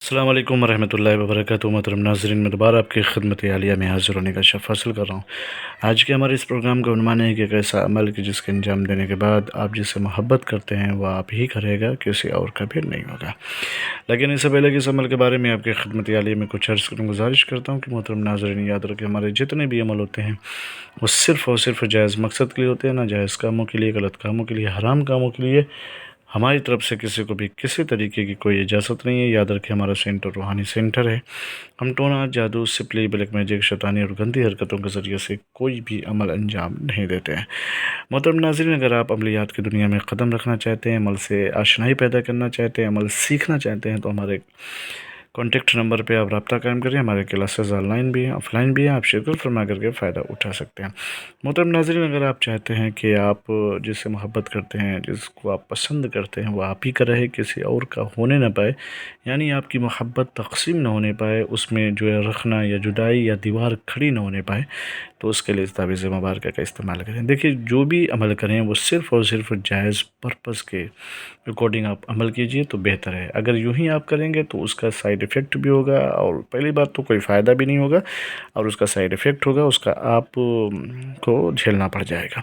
السلام علیکم ورحمۃ اللہ وبرکاتہ۔ محترم ناظرین، میں دوبارہ آپ کی خدمت عالیہ میں حاضر ہونے کا شرف حاصل کر رہا ہوں۔ آج کے ہمارے اس پروگرام کا عنوان ہے کہ ایک ایسا عمل کہ جس کے انجام دینے کے بعد آپ جس سے محبت کرتے ہیں وہ آپ ہی کرے گا، کسی اور کا بھی نہیں ہوگا۔ لیکن اس سے پہلے کہ اس عمل کے بارے میں آپ کی خدمت عالیہ میں کچھ عرض کروں، گزارش کرتا ہوں کہ محترم ناظرین یاد رکھیں، ہمارے جتنے بھی عمل ہوتے ہیں وہ صرف اور صرف جائز مقصد کے لیے ہوتے ہیں، نہ جائز کاموں کے لیے، غلط کاموں کے لیے، حرام کاموں کے لیے۔ ہماری طرف سے کسی کو بھی کسی طریقے کی کوئی اجازت نہیں ہے۔ یاد رکھیں، ہمارا سینٹر روحانی سینٹر ہے۔ ہم ٹونا، جادو، سپلی، بلیک میجک، شیطانی اور گندی حرکتوں کے ذریعے سے کوئی بھی عمل انجام نہیں دیتے ہیں۔ محترم ناظرین، اگر آپ عملیات کی دنیا میں قدم رکھنا چاہتے ہیں، عمل سے آشنائی پیدا کرنا چاہتے ہیں، عمل سیکھنا چاہتے ہیں، تو ہمارے کانٹیکٹ نمبر پہ آپ رابطہ قائم کریں۔ ہمارے کلاسز آن لائن بھی ہیں، آف لائن بھی ہیں، آپ شرکت فرما کر کے فائدہ اٹھا سکتے ہیں۔ محترم ناظرین، اگر آپ چاہتے ہیں کہ آپ جس سے محبت کرتے ہیں، جس کو آپ پسند کرتے ہیں، وہ آپ ہی کا رہے، کسی اور کا ہونے نہ پائے، یعنی آپ کی محبت تقسیم نہ ہونے پائے، اس میں جو ہے رخنا یا جدائی یا دیوار کھڑی نہ ہونے پائے، تو اس کے لیے اس تعویذ مبارکہ کا استعمال کریں۔ دیکھیے، جو بھی عمل کریں وہ صرف اور صرف جائز پرپس کے اکارڈنگ آپ عمل کیجئے تو بہتر ہے۔ اگر یوں ہی آپ کریں گے تو اس کا سائیڈ ایفیکٹ بھی ہوگا، اور پہلی بات تو کوئی فائدہ بھی نہیں ہوگا، اور اس کا سائیڈ ایفیکٹ ہوگا، اس کا آپ کو جھیلنا پڑ جائے گا۔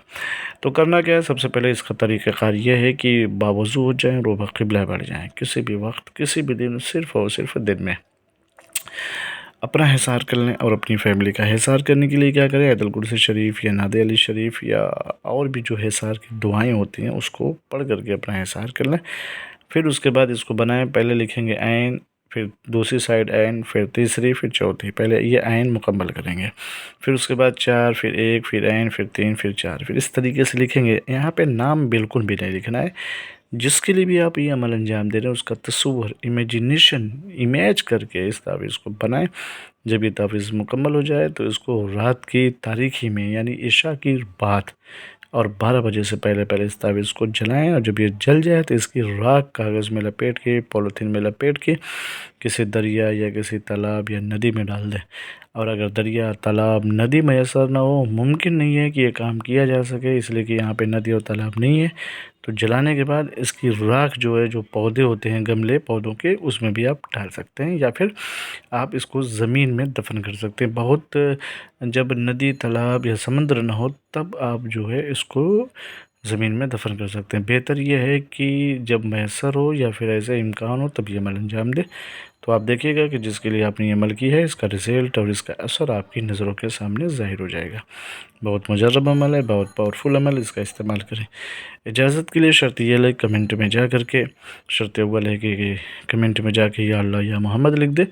تو کرنا کیا ہے؟ سب سے پہلے اس کا طریقہ کار یہ ہے کہ باوضو ہو جائیں، روبہ قبلہ بیٹھ جائیں، کسی بھی وقت، کسی بھی دن، صرف اور صرف دن میں اپنا حصار کر لیں، اور اپنی فیملی کا حصار کرنے کے لیے کیا کریں؟ آیت الکرسی شریف یا نعت علی شریف یا اور بھی جو حصار کی دعائیں ہوتی ہیں اس کو پڑھ کر کے اپنا حصار کر لیں۔ پھر اس کے بعد اس کو بنائیں، پہلے لکھیں گے عین، پھر دوسری سائڈ عین، پھر تیسری، پھر چوتھی، پہلے یہ عین مکمل کریں گے، پھر اس کے بعد 4، پھر 1، پھر عین، پھر 3، پھر 4، پھر اس طریقے سے لکھیں گے۔ یہاں پہ نام بالکل بھی نہیں لکھنا ہے۔ جس کے لیے بھی آپ یہ عمل انجام دے رہے ہیں اس کا تصور، امیجنیشن، امیج کر کے اس تعویذ کو بنائیں۔ جب یہ تعویذ مکمل ہو جائے تو اس کو رات کی تاریکی میں، یعنی عشاء کی بعد اور 12 بجے سے پہلے اس تعویذ کو جلائیں، اور جب یہ جل جائے تو اس کی راکھ کاغذ میں لپیٹ کے، پولیتھین میں لپیٹ کے کسی دریا یا کسی تالاب یا ندی میں ڈال دیں۔ اور اگر دریا، تالاب، ندی میسر نہ ہو، ممکن نہیں ہے کہ یہ کام کیا جا سکے، اس لیے کہ یہاں پہ ندی اور تالاب نہیں ہے، تو جلانے کے بعد اس کی راکھ جو ہے، جو پودے ہوتے ہیں گملے پودوں کے، اس میں بھی آپ ڈال سکتے ہیں، یا پھر آپ اس کو زمین میں دفن کر سکتے ہیں۔ بہت جب ندی، تالاب یا سمندر نہ ہو تب آپ جو ہے اس کو زمین میں دفن کر سکتے ہیں۔ بہتر یہ ہے کہ جب میسر ہو یا پھر ایسا امکان ہو تب یہ عمل انجام دے۔ تو آپ دیکھیے گا کہ جس کے لیے آپ نے یہ عمل کی ہے، اس کا رزلٹ اور اس کا اثر آپ کی نظروں کے سامنے ظاہر ہو جائے گا۔ بہت مجرب عمل ہے، بہت پاورفل عمل، اس کا استعمال کریں۔ اجازت کے لیے شرط یہ ہے، کمنٹ میں جا کر کے، شرط اول ہے کہ کمنٹ میں جا کے یا اللہ یا محمد لکھ دے،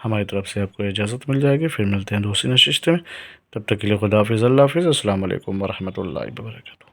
ہماری طرف سے آپ کو اجازت مل جائے گی۔ پھر ملتے ہیں دوسری نشست میں، تب تک کے لیے خدا حافظ، اللہ حافظ، السلام علیکم ورحمۃ اللہ وبرکاتہ۔